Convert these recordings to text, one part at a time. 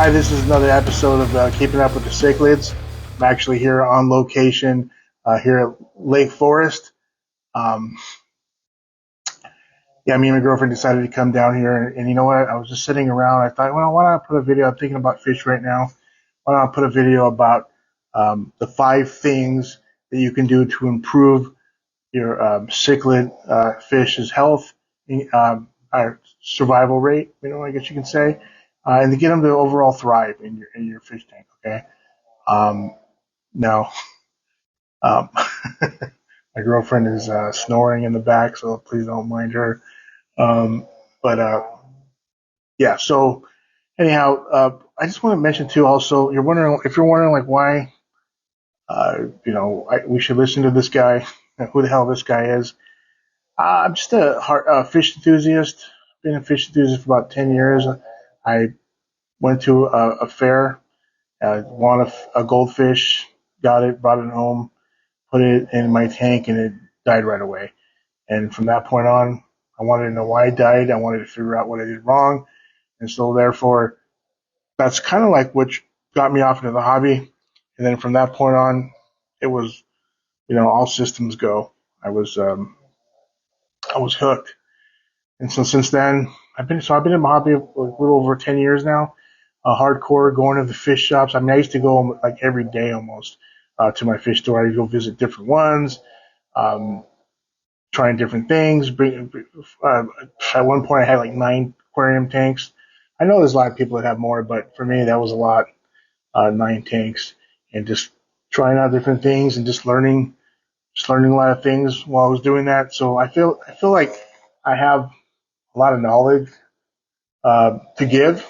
Hi, this is another episode of Keeping Up with the Cichlids. I'm actually here on location here at Lake Forest. Um, yeah, me and my girlfriend decided to come down here, and you know what? I was just sitting around. I thought, well, why not put a video? I'm thinking about fish right now. Why not put a video about the 5 things that you can do to improve your cichlid fish's health, survival rate, I guess you can say, and to get them to overall thrive in your fish tank. Okay. Um, No. Um, my girlfriend is snoring in the back, so please don't mind her. Um, but yeah, so anyhow, I just want to mention too. Also, you're wondering like why, we should listen to this guy. Who the hell this guy is? I'm just a fish enthusiast. Been a fish enthusiast for about 10 years. I went to a fair, won a goldfish, got it, brought it home, put it in my tank, and it died right away. And from that point on, I wanted to know why it died. I wanted to figure out what I did wrong. And so therefore, that's kind of like what got me off into the hobby. And then from that point on, it was, all systems go. I was, um, I was hooked. And so since then, I've been in my hobby a little over 10 years now. Hardcore going to the fish shops. I mean, I used to go like every day almost to my fish store. I would go visit different ones. Um, Trying different things. Uh, at one point, I had like 9 aquarium tanks. I know there's a lot of people that have more, but for me, that was a lot. 9 tanks, and just trying out different things and just learning a lot of things while I was doing that. So I feel like I have a lot of knowledge to give,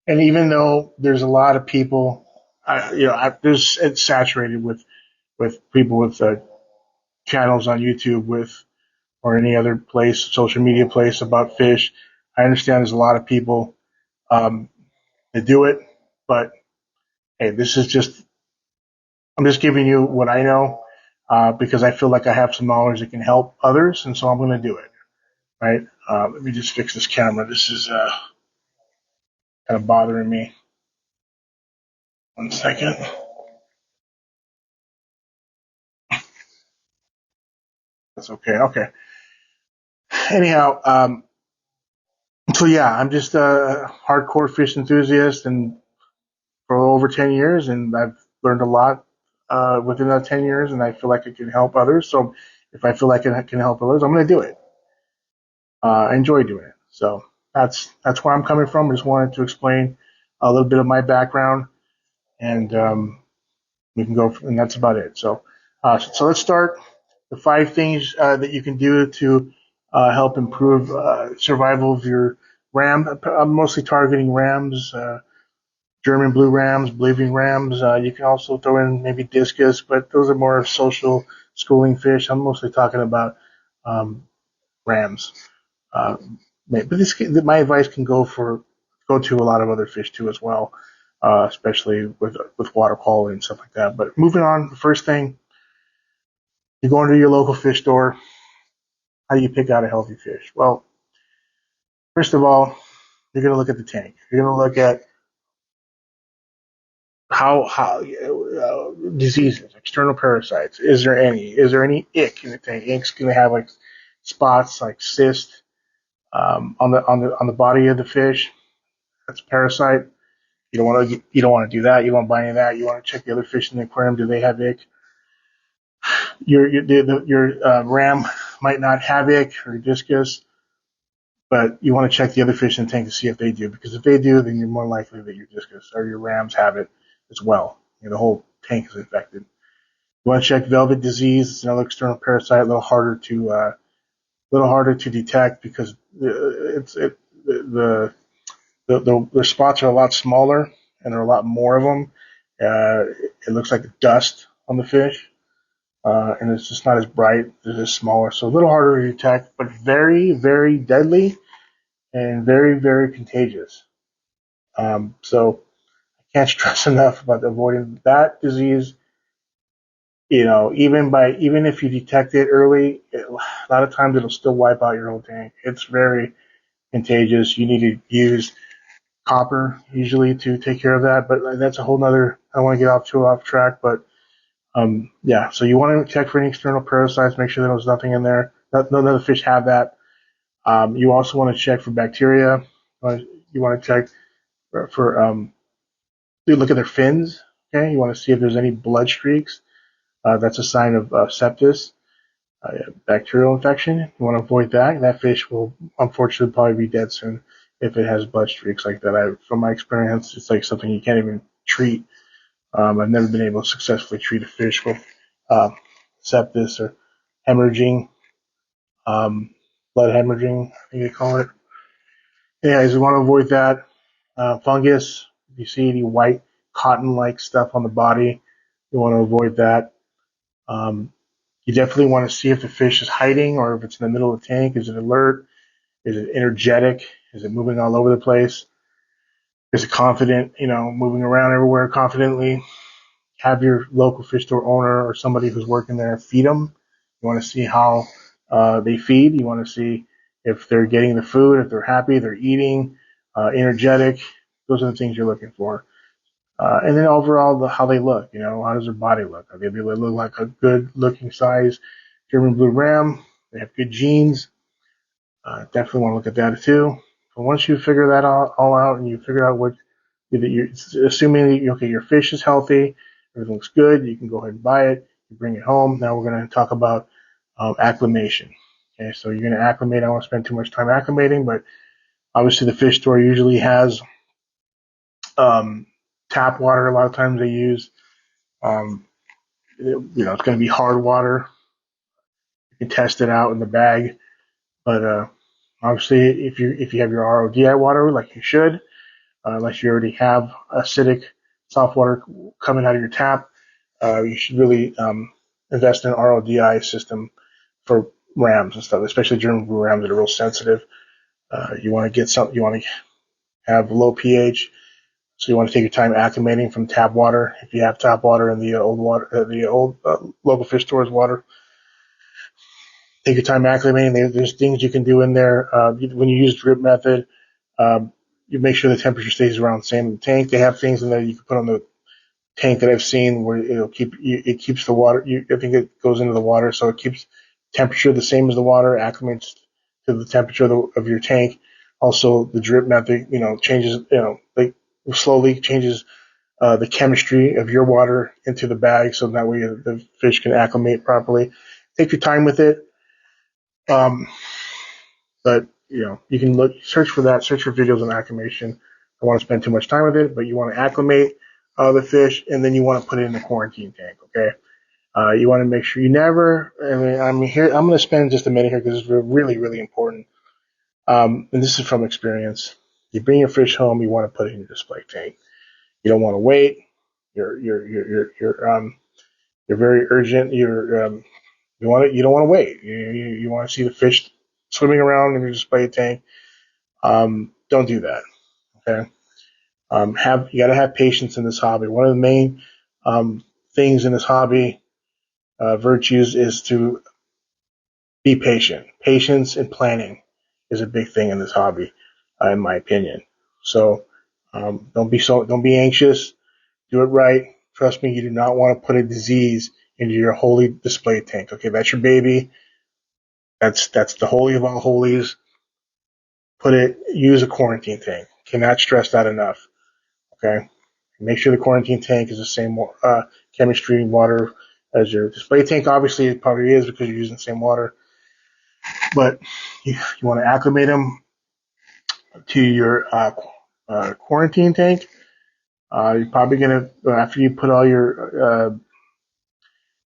and even though there's a lot of people, it's saturated with people with channels on YouTube with or any other place, social media place about fish. I understand there's a lot of people um, that do it, but hey, I'm just giving you what I know because I feel like I have some knowledge that can help others, and so I'm going to do it. Right? Let me just fix this camera. This is kind of bothering me. 1 second. That's okay. Okay. Anyhow, so yeah, I'm just a hardcore fish enthusiast, and for over 10 years, and I've learned a lot within that 10 years, and I feel like it can help others. So if I feel like it can help others, I'm going to do it. I enjoy doing it. So that's where I'm coming from. I just wanted to explain a little bit of my background, and we can go, and that's about it. So let's start. The 5 things that you can do to help improve survival of your ram. I'm mostly targeting rams, German blue rams, bleeding rams. You can also throw in maybe discus, but those are more social schooling fish. I'm mostly talking about um, rams. Uh, but my advice can go to a lot of other fish too as well, especially with water quality and stuff like that. But moving on, the first thing you go into your local fish store. How do you pick out a healthy fish? Well, first of all, you're going to look at the tank. You're going to look at how diseases, external parasites. Is there any? Is there any ick in the tank? Ick's going to have like spots, like cyst on the body of the fish. That's a parasite. You don't want to do that. You don't want to buy any of that. You want to check the other fish in the aquarium. Do they have ick? Your ram might not have ick or discus, but you want to check the other fish in the tank to see if they do. Because if they do, then you're more likely that your discus or your rams have it as well. The whole tank is infected. You want to check velvet disease. It's another external parasite, little harder to detect because it's it, the spots are a lot smaller and there are a lot more of them. It looks like dust on the fish, and it's just not as bright. It's just smaller, so a little harder to detect, but very, very deadly and very, very contagious. So I can't stress enough about avoiding that disease. Even if you detect it early, a lot of times it'll still wipe out your whole tank. It's very contagious. You need to use copper usually to take care of that, but that's a whole nother. I don't want to get off track, but yeah. So you want to check for any external parasites. Make sure there's nothing in there. None of the fish have that. You also want to check for bacteria. You want to check for you look at their fins. Okay, you want to see if there's any blood streaks. That's a sign of sepsis, bacterial infection. You want to avoid that. That fish will unfortunately probably be dead soon if it has blood streaks like that. From my experience, it's like something you can't even treat. I've never been able to successfully treat a fish with uh, sepsis or hemorrhaging, um, blood hemorrhaging, I think they call it. Anyways, you want to avoid that. Fungus, if you see any white cotton-like stuff on the body, you want to avoid that. Um, you definitely want to see if the fish is hiding or if it's in the middle of the tank. Is it alert? Is it energetic? Is it moving all over the place? Is it confident, moving around everywhere confidently? Have your local fish store owner or somebody who's working there feed them. You want to see how they feed. You want to see if they're getting the food, if they're happy, they're eating, energetic. Those are the things you're looking for. And then overall, how they look. How does their body look? They look like a good looking size German blue ram. They have good genes. Definitely want to look at that too. But once you figure that all out and you figure out what you're assuming that okay, your fish is healthy, everything looks good, you can go ahead and buy it. You bring it home. Now we're going to talk about acclimation. Okay, so you're going to acclimate. I don't want to spend too much time acclimating, but obviously the fish store usually has um, tap water. A lot of times they use, um, it's going to be hard water. You can test it out in the bag, but obviously if you have your RODI water like you should, unless you already have acidic soft water coming out of your tap, you should really invest in an RODI system for rams and stuff, especially German blue rams that are real sensitive. You want to get something. You want to have low pH, so you want to take your time acclimating from tap water. If you have tap water in the old water, the old local fish stores water, take your time acclimating. There's things you can do in there when you use drip method. Um, you make sure the temperature stays around the same in the tank. They have things in there you can put on the tank that I've seen where it keeps the water. I think it goes into the water, so it keeps temperature the same as the water, acclimates to the temperature of your tank. Also, the drip method, changes, like slowly changes the chemistry of your water into the bag, so that way the fish can acclimate properly. Take your time with it, um, but you can search for that, search for videos on acclimation. I don't want to spend too much time with it, but you want to acclimate the fish, and then you want to put it in a quarantine tank. Okay, you want to make sure you never. I'm here. I'm going to spend just a minute here because it's really, really important. And this is from experience. You bring your fish home, you want to put it in your display tank. You don't want to wait. You're very urgent. You don't want to wait. You want to see the fish swimming around in your display tank. Don't do that. Okay. You got to have patience in this hobby. One of the main things in this hobby, virtues, is to be patient. Patience and planning is a big thing in this hobby, in my opinion. So don't be anxious. Do it right. Trust me, you do not want to put a disease into your holy display tank. Okay, that's your baby. That's the holy of all holies. Use a quarantine tank. Cannot stress that enough. Okay, make sure the quarantine tank is the same chemistry and water as your display tank. Obviously, it probably is because you're using the same water, but you want to acclimate them to your quarantine tank. You're probably gonna after you put all your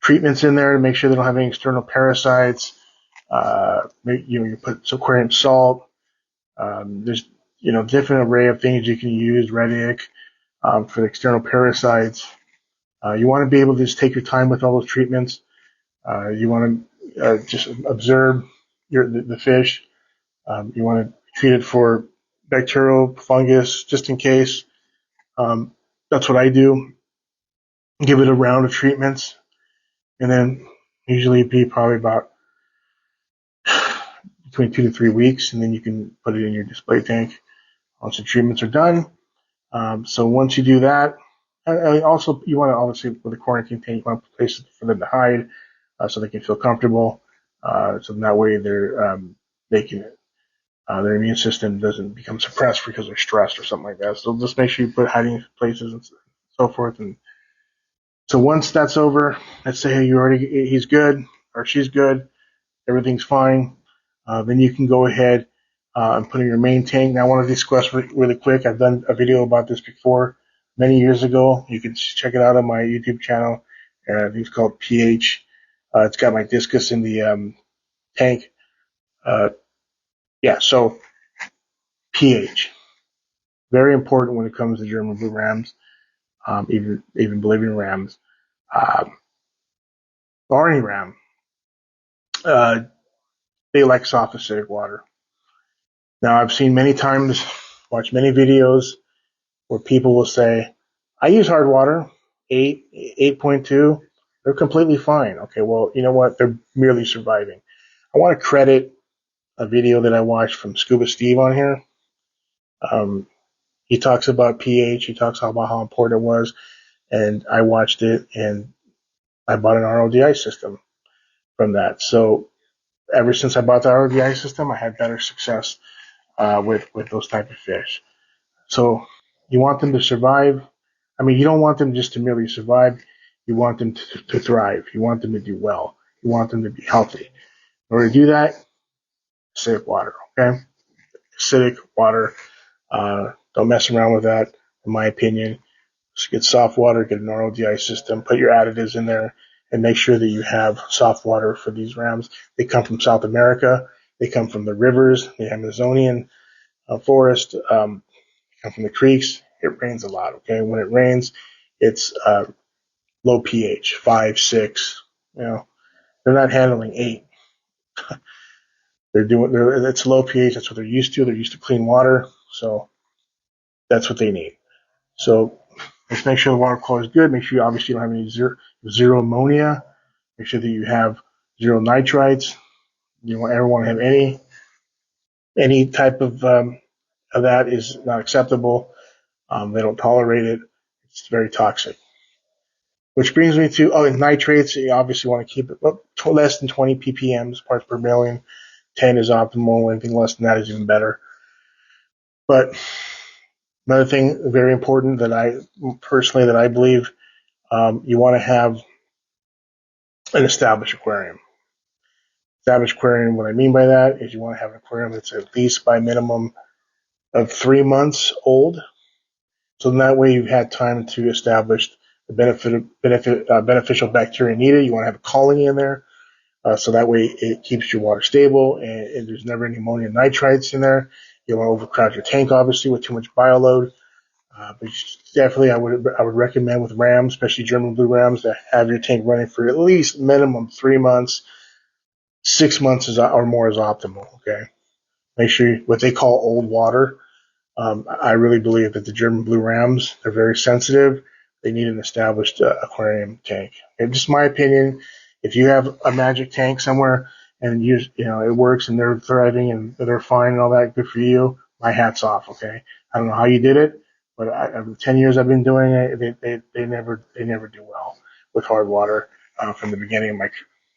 treatments in there to make sure they don't have any external parasites. You put some aquarium salt. There's different array of things you can use. Redic for the external parasites. You want to be able to just take your time with all those treatments. You want to just observe the fish. You want to treat it for bacterial, fungus, just in case. That's what I do. Give it a round of treatments, and then usually be probably about between 2 to 3 weeks, and then you can put it in your display tank. once the treatments are done. So once you do that, also you want to obviously with the quarantine tank, you want to place it for them to hide so they can feel comfortable. So that way they can their immune system doesn't become suppressed because they're stressed or something like that. So just make sure you put hiding places and so forth. And so once that's over, let's say he's good or she's good, everything's fine. Then you can go ahead and put in your main tank. Now, I want to discuss really quick. I've done a video about this before many years ago. You can check it out on my YouTube channel. I think it's called pH. It's got my discus in the tank. Uh, yeah, so pH, very important when it comes to German blue rams, even Bolivian rams, or any ram. Uh, they like soft acidic water. Now, I've seen many times, watched many videos where people will say, I use hard water, 8.2, they're completely fine. Okay, well, you know what? They're merely surviving. I want to credit a video that I watched from Scuba Steve on here. He talks about pH, he talks about how important it was, and I watched it and I bought an RODI system from that. So ever since I bought the RODI system, I had better success with those type of fish. So you want them to survive. I mean, you don't want them just to merely survive. You want them to thrive. You want them to do well. You want them to be healthy. In order to do that, acidic water, okay? Acidic water. Don't mess around with that, in my opinion. Just get soft water, get an RODI system, put your additives in there, and make sure that you have soft water for these rams. They come from South America. They come from the rivers, the Amazonian forest. Come from the creeks. It rains a lot. Okay, when it rains, it's low pH, 5, 6. You know, they're not handling 8. It's low pH. That's what they're used to. They're used to clean water, so that's what they need. So let's make sure the water quality is good. Make sure you obviously don't have any zero ammonia. Make sure that you have zero nitrites. You don't ever want to have any type of that is not acceptable. They don't tolerate it. It's very toxic. Which brings me to nitrates. You obviously want to keep it less than 20 ppm parts per million. 10 is optimal. Anything less than that is even better. But another thing very important that I believe you want to have an established aquarium. Established aquarium. What I mean by that is you want to have an aquarium that's at least by minimum of 3 months old. So in that way you've had time to establish the beneficial bacteria needed. You want to have a colony in there. So that way it keeps your water stable and there's never any ammonium nitrites in there. You don't want to overcrowd your tank, obviously, with too much bioload. But definitely, I would recommend with rams, especially German blue rams, to have your tank running for at least minimum 3 months. 6 months or more is optimal. Okay, make sure what they call old water. I really believe that the German blue rams, they're very sensitive. They need an established aquarium tank. And just my opinion, if you have a magic tank somewhere and it works and they're thriving and they're fine and all that, good for you. My hat's off. Okay, I don't know how you did it, but over the 10 years I've been doing it, they never do well with hard water from the beginning of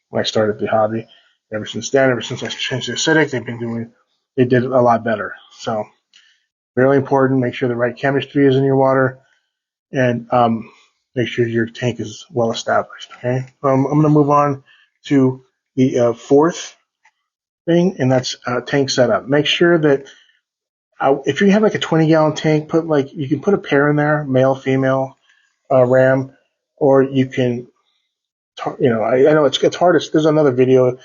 when I started the hobby. Ever since then, ever since I changed to acidic, they did a lot better. So really important. Make sure the right chemistry is in your water, and make sure your tank is well established. Okay. I'm going to move on to the fourth thing, and that's tank setup. Make sure that if you have like a 20-gallon tank, you can put a pair in there, male, female, ram, or you can. I know it's hard. There's another video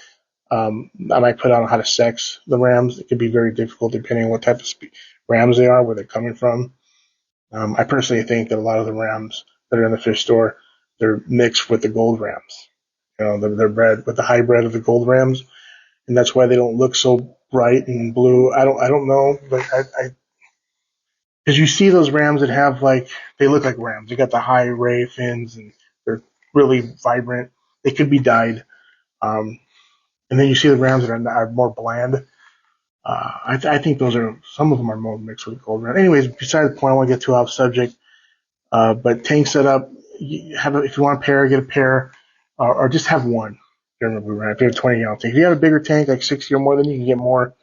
I might put on how to sex the rams. It can be very difficult depending on what type of rams they are, where they're coming from. I personally think that a lot of the rams that are in the fish store, they're mixed with the gold rams. They're bred with the hybrid of the gold rams, and that's why they don't look so bright and blue. I don't know, but because you see those rams that have they look like rams. They got the high ray fins and they're really vibrant. They could be dyed. And then you see the rams that are more bland. I think those are some of them are more mixed with gold round. Anyways, besides the point, I want to get too off subject. But tank setup, if you want a pair, get a pair, or just have one German blue round. If you have a 20-gallon tank, if you have a bigger tank like 60 or more, then you can get more.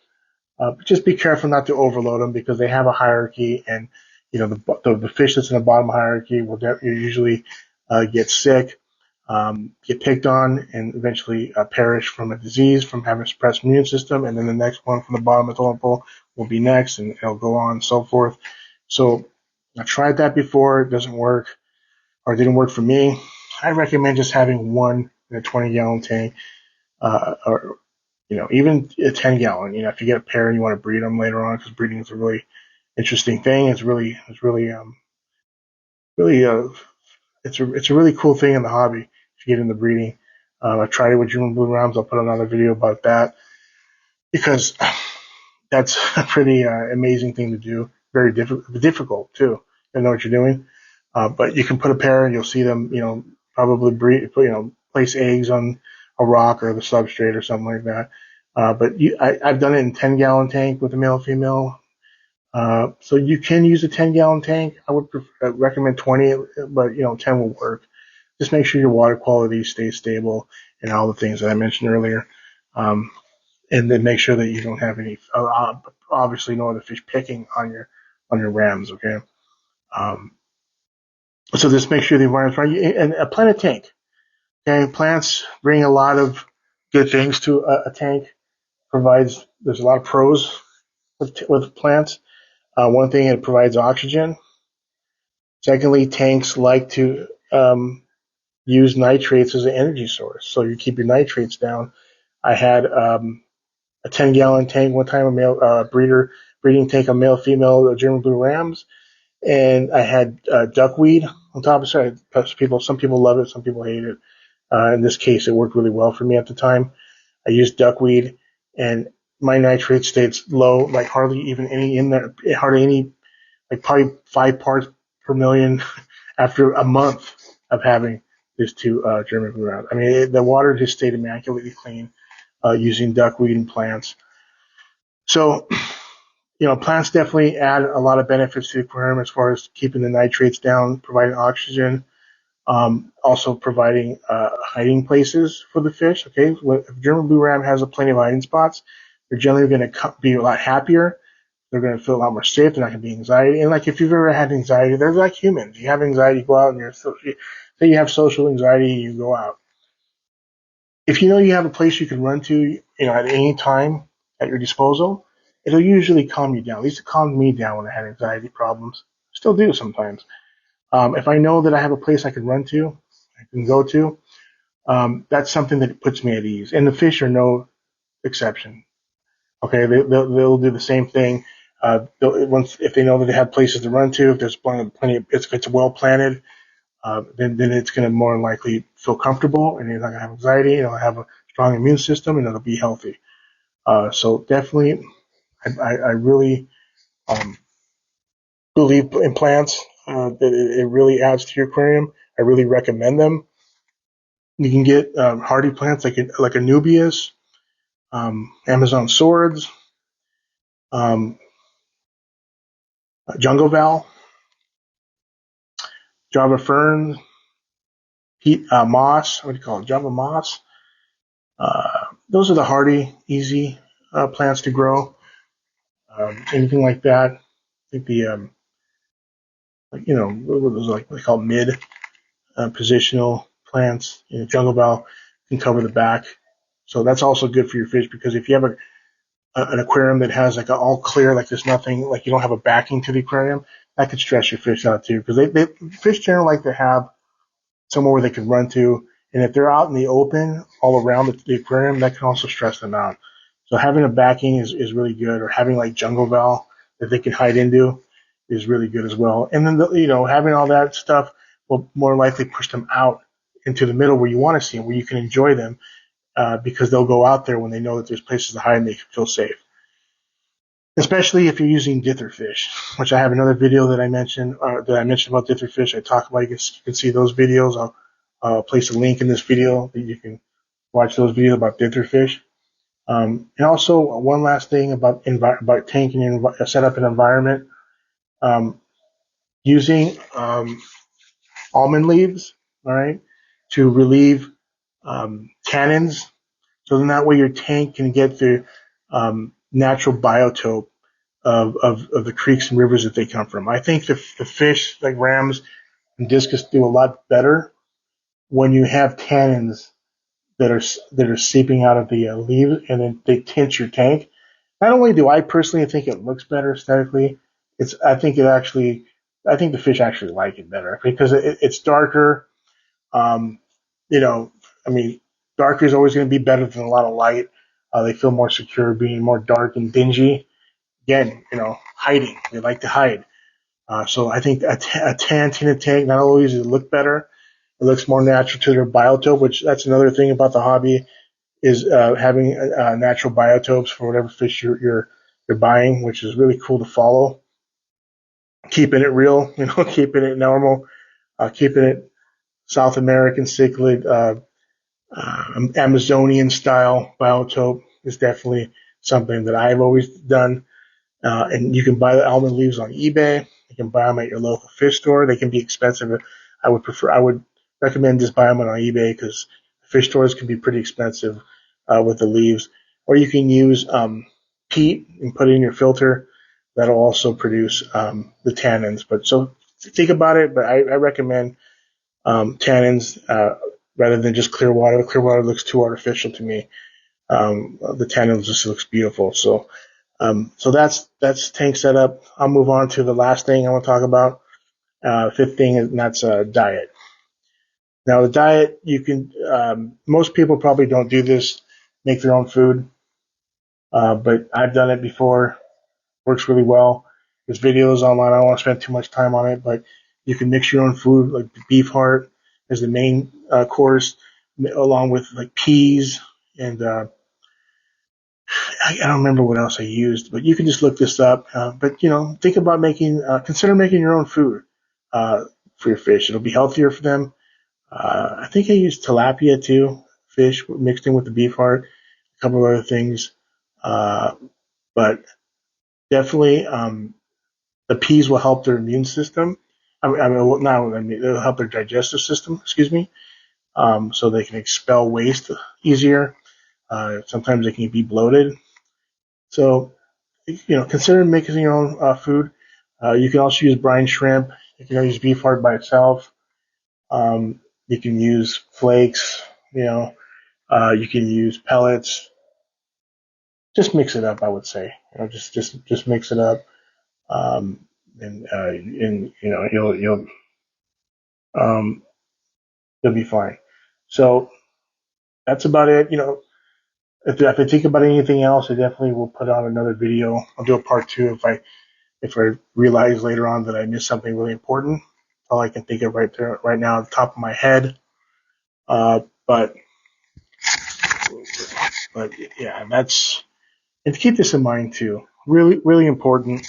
But just be careful not to overload them because they have a hierarchy, and the fish that's in the bottom hierarchy will usually get sick, get picked on, and eventually perish from a disease from having a suppressed immune system. And then the next one from the bottom of the totem pole will be next, and it'll go on and so forth. So I tried that before; it doesn't work, or it didn't work for me. I recommend just having one in a 20-gallon tank, or even a 10-gallon. If you get a pair and you want to breed them later on, because breeding is a really interesting thing. Really, it's a really cool thing in the hobby if you get into breeding. I tried it with German Blue Rounds. I'll put another video about that because that's a pretty amazing thing to do. Very difficult too. You know what you're doing, but you can put a pair and you'll see them. Probably breed. Place eggs on a rock or the substrate or something like that. But I've done it in 10-gallon tank with a male and female. So you can use a 10-gallon tank. I would recommend 20, but 10 will work. Just make sure your water quality stays stable and all the things that I mentioned earlier. Um, and then make sure that you don't have any, obviously no other fish picking on your rams. Okay. Um, so just make sure the environment's right. And plant a tank. Okay. Plants bring a lot of good things to a tank. There's a lot of pros with plants. One thing, it provides oxygen. Secondly, tanks like to use nitrates as an energy source, so you keep your nitrates down. I had a 10-gallon tank one time, a male breeding tank, a male female German blue rams, and I had duckweed on top of it. Some people love it, some people hate it. In this case, it worked really well for me at the time. I used duckweed, and my nitrate stayed low, like hardly even any in there, hardly any, like probably 5 parts per million after a month of having these two German blue rounds. I mean, the water just stayed immaculately clean using duckweed and plants. So, plants definitely add a lot of benefits to the aquarium as far as keeping the nitrates down, providing oxygen, also providing hiding places for the fish. Okay, if German blue ram has plenty of hiding spots, they're generally going to be a lot happier. They're going to feel a lot more safe. They're not going to be anxiety. And like if you've ever had anxiety, they're like humans. You have anxiety, you go out and say you have social anxiety, you go out. If you know you have a place you can run to, at any time at your disposal, it'll usually calm you down. At least it calmed me down when I had anxiety problems. Still do sometimes. If I know that I have a place I can run to, I can go to, that's something that puts me at ease. And the fish are no exception. Okay, they'll do the same thing. Once if they know that they have places to run to, if there's plenty of, it's well planted, then it's going to more than likely feel comfortable, and you're not going to have anxiety. It'll have a strong immune system, and it'll be healthy. So definitely, I really believe in plants. That it really adds to your aquarium. I really recommend them. You can get hardy plants like Anubias, Amazon swords, um, jungle val, Java fern, moss. What do you call it? Java moss. Those are the hardy, easy plants to grow. Anything like that. I think what those like they call mid positional plants. Jungle val can cover the back, so that's also good for your fish because if you have an aquarium that has like all clear, like there's nothing, like you don't have a backing to the aquarium, that could stress your fish out too because fish generally like to have somewhere where they can run to. And if they're out in the open all around the aquarium, that can also stress them out. So having a backing is really good, or having like jungle val that they can hide into is really good as well. And then, having all that stuff will more likely push them out into the middle where you want to see them, where you can enjoy them, because they'll go out there when they know that there's places to hide and they can feel safe. Especially if you're using dither fish, which I have another video that I mentioned about dither fish. I talk about. You can see those videos. I'll place a link in this video that you can watch those videos about dither fish. And also one last thing about tanking and set up an environment, um, using almond leaves, all right, to relieve tannins. So then that way your tank can get the natural biotope of the creeks and rivers that they come from. I think the fish like rams and discus do a lot better when you have tannins that are seeping out of the leaves, and then they tint your tank. Not only do I personally think it looks better aesthetically, it's I think the fish actually like it better because it's darker. Um, you know, I mean, darker is always going to be better than a lot of light. They feel more secure being more dark and dingy. Again, hiding. They like to hide. So I think a tan tinted tank not only does it look better, it looks more natural to their biotope, which that's another thing about the hobby is having natural biotopes for whatever fish you're buying, which is really cool to follow. Keeping it real, keeping it normal, keeping it South American cichlid, Amazonian style biotope is definitely something that I've always done. And you can buy the almond leaves on eBay. You can buy them at your local fish store. They can be expensive. I would recommend just buying them on eBay because fish stores can be pretty expensive with the leaves. Or you can use peat and put it in your filter. That'll also produce the tannins. But so think about it. But I recommend tannins rather than just clear water. Clear water looks too artificial to me. The tannins just looks beautiful. So that's tank setup. I'll move on to the last thing I want to talk about. Fifth thing, and that's diet. Now the diet, you can. Most people probably don't do this, make their own food, but I've done it before. Works really well. There's videos online. I don't want to spend too much time on it, but you can mix your own food, like beef heart as the main course, along with like peas and I don't remember what else I used, but you can just look this up. But think about consider making your own food for your fish. It'll be healthier for them. I think I used tilapia too, fish mixed in with the beef heart, a couple of other things. Uh, but definitely, the peas will help their immune system. It'll help their digestive system. Excuse me, so they can expel waste easier. Sometimes they can be bloated. So consider making your own food. You can also use brine shrimp. You can use beef heart by itself. You can use flakes. You can use pellets. Just mix it up. I would say. Just mix it up, and um, you'll be fine. So that's about it. If I think about anything else, I definitely will put on another video. I'll do a part two if I realize later on that I missed something really important. All I can think of right there, right now, at the top of my head. Uh, but but yeah, and to keep this in mind too. Really, really important.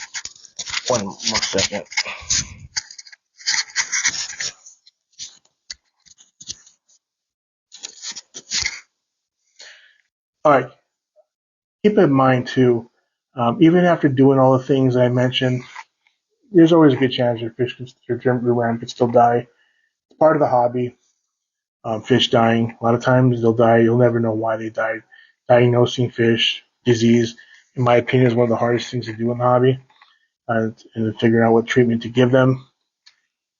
One more second. All right, keep in mind too. Even after doing all the things I mentioned, there's always a good chance your ram could still die. It's part of the hobby. Fish dying. A lot of times they'll die. You'll never know why they died. Diagnosing fish disease, in my opinion, is one of the hardest things to do in the hobby, and figuring out what treatment to give them.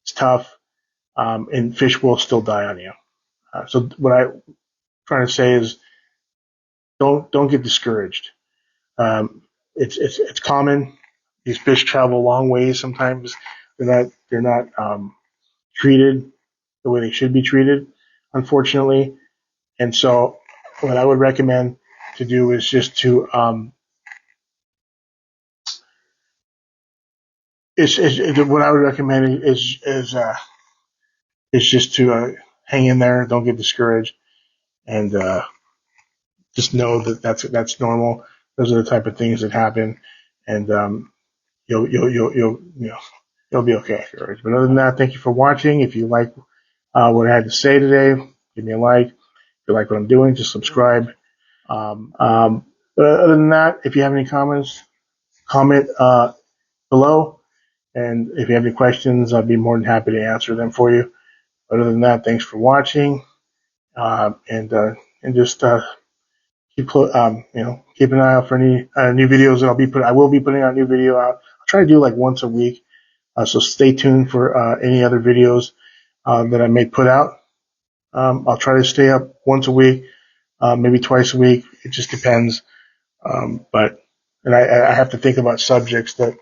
It's tough, and fish will still die on you. So what I'm trying to say is, don't get discouraged. Um, it's common. These fish travel a long ways. Sometimes they're not treated the way they should be treated, unfortunately. And so, what I would recommend to do is just to what I would recommend is just to hang in there, don't get discouraged, and just know that that's normal. Those are the type of things that happen, and you'll be okay. But other than that, thank you for watching. If you like what I had to say today, give me a like. If you like what I'm doing, just subscribe. But other than that, if you have any comments, comment below. And if you have any questions, I'll be more than happy to answer them for you. Other than that, thanks for watching, and just keep an eye out for any new videos that I will be putting out a new video out. I'll try to do like once a week. So stay tuned for any other videos that I may put out. I'll try to stay up once a week, maybe twice a week. It just depends. I have to think about subjects that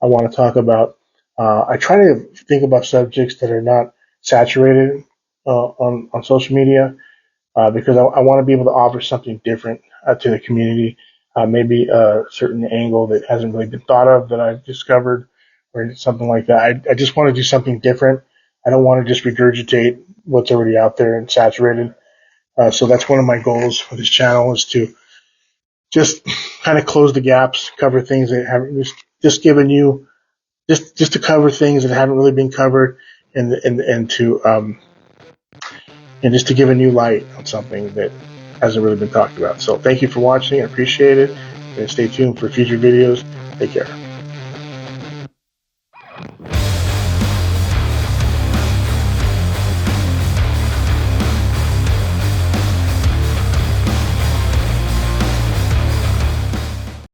I want to talk about. I try to think about subjects that are not saturated on social media, because I want to be able to offer something different to the community, maybe a certain angle that hasn't really been thought of that I've discovered, or something like that. I just want to do something different. I don't want to just regurgitate what's already out there and saturated. So that's one of my goals for this channel, is to just kind of close the gaps, cover things that haven't just given you just to cover things that haven't really been covered, and to and just to give a new light on something that hasn't really been talked about. So thank you for watching. I appreciate it. And stay tuned for future videos. Take care.